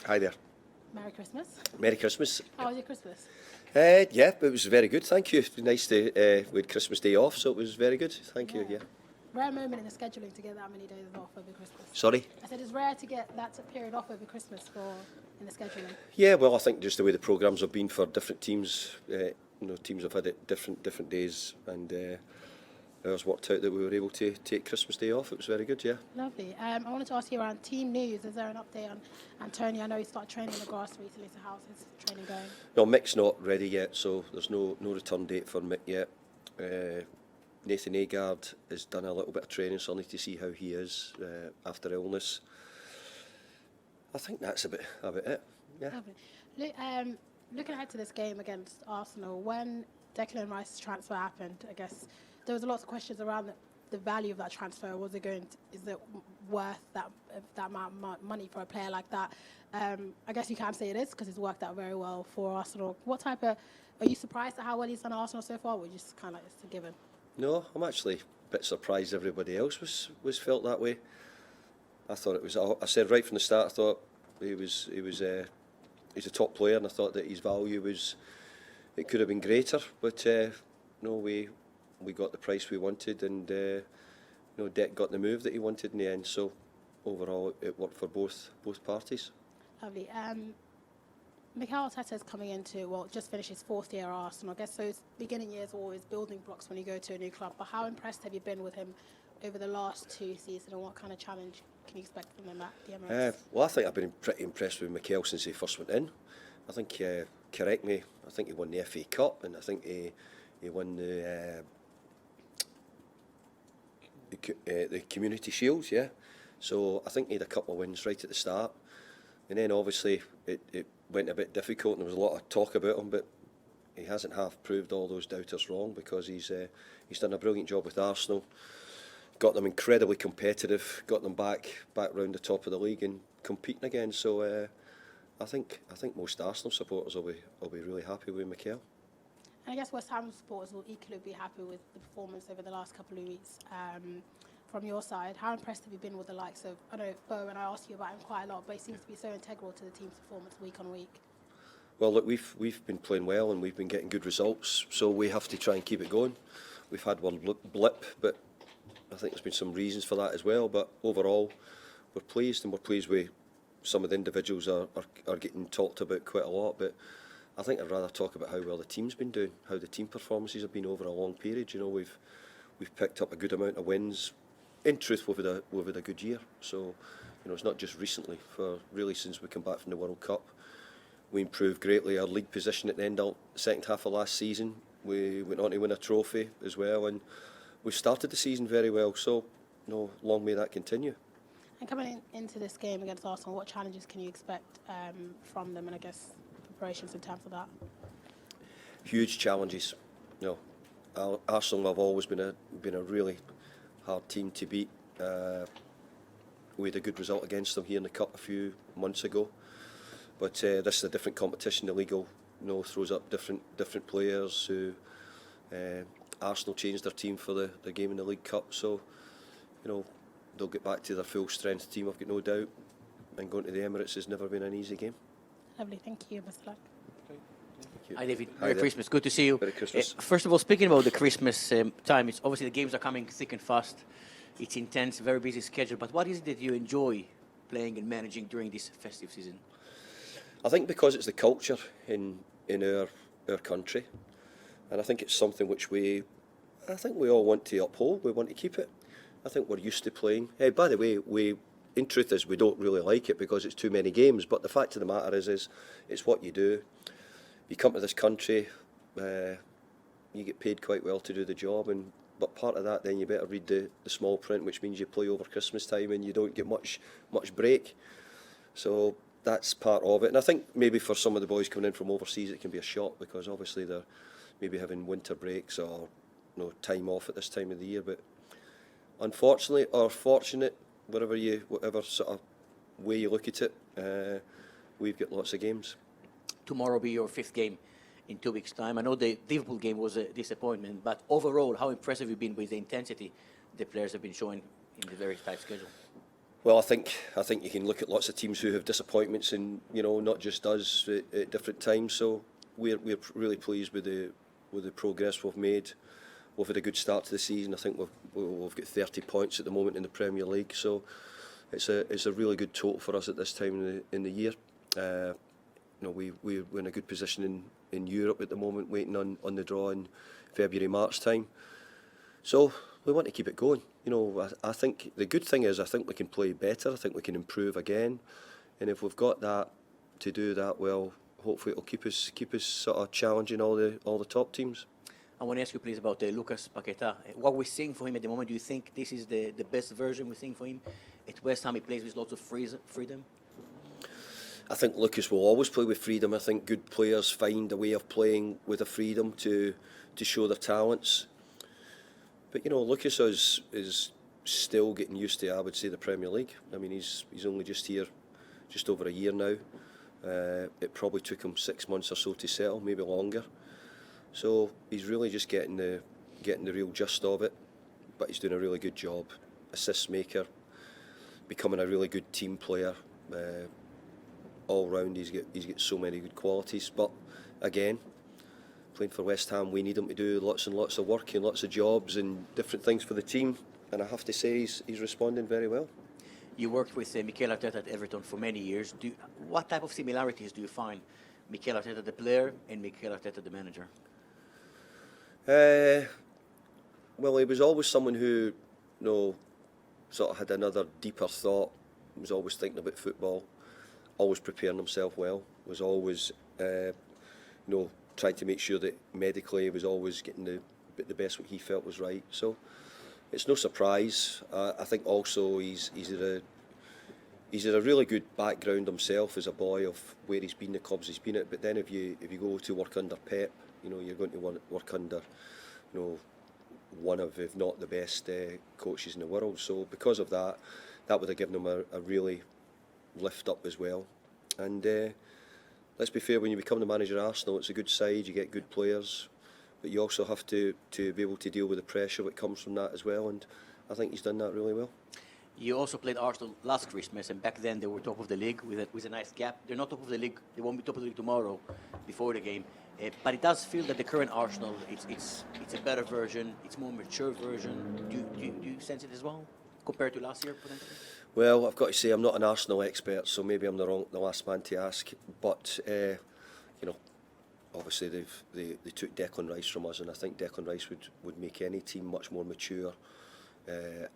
Hi there. Merry Christmas. Merry Christmas. How was your Christmas? Yeah, it was very good, thank you. It was nice to, we had Christmas Day off, so it was very good, thank you, yeah. Rare moment in the scheduling to get that many days off over Christmas. Sorry? I said it's rare to get that period off over Christmas in the scheduling. Yeah, well, I think just the way the programmes have been for different teams, teams have had it different days, and ours worked out that we were able to take Christmas Day off. It was very good, yeah. Lovely. I wanted to ask you around team news. Is there an update on Antonio? I know he started training in the grass recently, so how's his training going? No, Mick's not ready yet, so there's no return date for Mick yet. Nathan Agard has done a little bit of training, so I need to see how he is after illness. I think that's about it. Yeah. Lovely. Looking ahead to this game against Arsenal, when Declan Rice's transfer happened, I guess there was a lot of questions around the value of that transfer. Is it worth that amount of money for a player like that? I guess you can say it is because it's worked out very well for Arsenal. Are you surprised at how well he's done at Arsenal so far, or just kind of like it's a given? No, I'm actually a bit surprised everybody else was felt that way. I thought it was. I said right from the start, I thought he's a top player, and I thought that his value it could have been greater, but no, we got the price we wanted, and Dec got the move that he wanted in the end. So overall, it worked for both parties. Lovely. Mikel Arteta is coming into, just finished his fourth year at Arsenal. I guess those beginning years are always building blocks when you go to a new club. But how impressed have you been with him over the last 2 seasons, and what kind of challenge can you expect from him at the Emirates? Well, I think I've been pretty impressed with Mikel since he first went in. I think, correct me, I think he won the FA Cup, and I think he won the Community Shields, yeah. So I think he had a couple of wins right at the start, and then obviously it went a bit difficult, and there was a lot of talk about him, but he hasn't half proved all those doubters wrong, because he's done a brilliant job with Arsenal, got them incredibly competitive, got them back round the top of the league and competing again. So I think most Arsenal supporters will be really happy with Mikel. And I guess West Ham supporters will equally be happy with the performance over the last couple of weeks. From your side, how impressed have you been with the likes of, I know Bo, and I asked you about him quite a lot, but he seems to be so integral to the team's performance week on week. Well, look, we've been playing well and we've been getting good results, so we have to try and keep it going. We've had one blip, but I think there's been some reasons for that as well. But overall, we're pleased, and we're pleased with some of the individuals are getting talked about quite a lot. But I think I'd rather talk about how well the team's been doing, how the team performances have been over a long period. We've picked up a good amount of wins. In truth, we've had a good year. So, it's not just recently. For really since we came back from the World Cup, we improved greatly our league position at the end of the second half of last season. We went on to win a trophy as well, and we've started the season very well. So, long may that continue. And coming into this game against Arsenal, what challenges can you expect from them, and I guess preparations in terms of that? Huge challenges. Arsenal have always been a really hard team to beat. We had a good result against them here in the Cup a few months ago, but this is a different competition. The league throws up different players. Who Arsenal changed their team for the game in the League Cup, so they'll get back to their full strength team, I've got no doubt. And going to the Emirates has never been an easy game. Lovely, thank you. Best of luck. Hi David, Merry Christmas, good to see you. Merry Christmas. First of all, speaking about the Christmas time, it's obviously the games are coming thick and fast. It's intense, very busy schedule, but what is it that you enjoy playing and managing during this festive season? I think because it's the culture in our country, and I think it's something which we all want to uphold, we want to keep it. I think we're used to playing. Hey, by the way, in truth is we don't really like it because it's too many games, but the fact of the matter is it's what you do. You come to this country, you get paid quite well to do the job, but part of that then you better read the small print, which means you play over Christmas time and you don't get much break. So that's part of it. And I think maybe for some of the boys coming in from overseas it can be a shock, because obviously they're maybe having winter breaks or time off at this time of the year. But unfortunately or fortunate, whatever sort of way you look at it, we've got lots of games. Tomorrow will be your 5th game in 2 weeks' time. I know the Liverpool game was a disappointment, but overall, how impressive have you been with the intensity the players have been showing in the very tight schedule? Well, I think you can look at lots of teams who have disappointments, and not just us at different times. So we're really pleased with the progress we've made. We've had a good start to the season. I think we've got 30 points at the moment in the Premier League. So it's a really good total for us at this time in the year. We're in a good position in Europe at the moment, waiting on the draw in February-March time. So we want to keep it going. I think the good thing is I think we can play better. I think we can improve again, and if we've got that to do that well, hopefully it'll keep us sort of challenging all the top teams. I want to ask you, please, about Lucas Paqueta. What we're seeing for him at the moment, do you think this is the best version we're seeing for him? At West Ham, he plays with lots of freedom. I think Lucas will always play with freedom. I think good players find a way of playing with a freedom to show their talents. But Lucas is still getting used to, I would say, the Premier League. I mean, he's only just here, just over a year now. It probably took him 6 months or so to settle, maybe longer. So he's really just getting the real gist of it. But he's doing a really good job. Assist maker, becoming a really good team player. All round, he's got so many good qualities. But again, playing for West Ham, we need him to do lots and lots of work and lots of jobs and different things for the team. And I have to say, he's responding very well. You worked with Mikel Arteta at Everton for many years. What type of similarities do you find Mikel Arteta the player and Mikel Arteta the manager? Well, he was always someone who, sort of had another deeper thought. He was always thinking about football, always preparing himself well. Was always, trying to make sure that medically he was always getting the best what he felt was right. So it's no surprise. I think also he's had a really good background himself as a boy of where he's been, the clubs he's been at. But then if you go to work under Pep, you're going to work under, one of, if not the best coaches in the world. So because of that, that would have given him a really lift up as well. And let's be fair, when you become the manager of Arsenal, it's a good side, you get good players, but you also have to be able to deal with the pressure that comes from that as well, and I think he's done that really well. You also played Arsenal last Christmas, and back then they were top of the league with a nice gap. They're not top of the league, they won't be top of the league tomorrow before the game. But it does feel that the current Arsenal, it's a better version, it's a more mature version. Do you sense it as well, compared to last year, potentially? Well, I've got to say I'm not an Arsenal expert, so maybe I'm the last man to ask. But obviously they took Declan Rice from us, and I think Declan Rice would make any team much more mature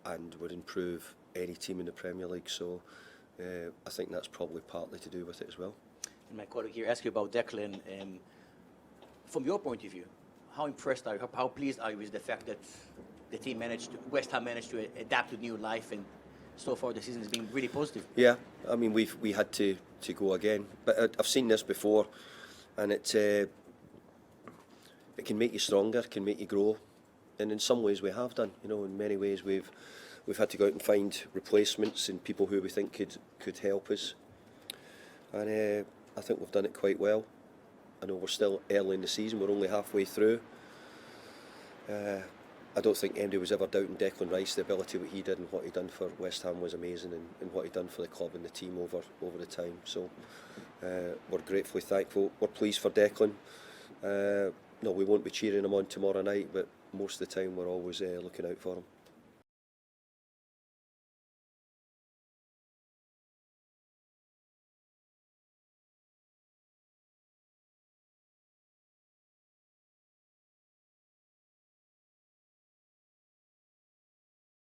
and would improve any team in the Premier League. So I think that's probably partly to do with it as well. And my colleague here asked you about Declan. From your point of view, how impressed are you? How pleased are you with the fact that the team West Ham managed to adapt to new life, and so far the season has been really positive? Yeah, I mean we had to go again, but I've seen this before, and it can make you stronger, can make you grow, and in some ways we have done. In many ways we've had to go out and find replacements and people who we think could help us, and I think we've done it quite well. I know we're still early in the season, we're only halfway through. I don't think anybody was ever doubting Declan Rice. The ability what he did and what he done for West Ham was amazing, and what he done for the club and the team over the time. So we're gratefully thankful. We're pleased for Declan. We won't be cheering him on tomorrow night, but most of the time we're always looking out for him.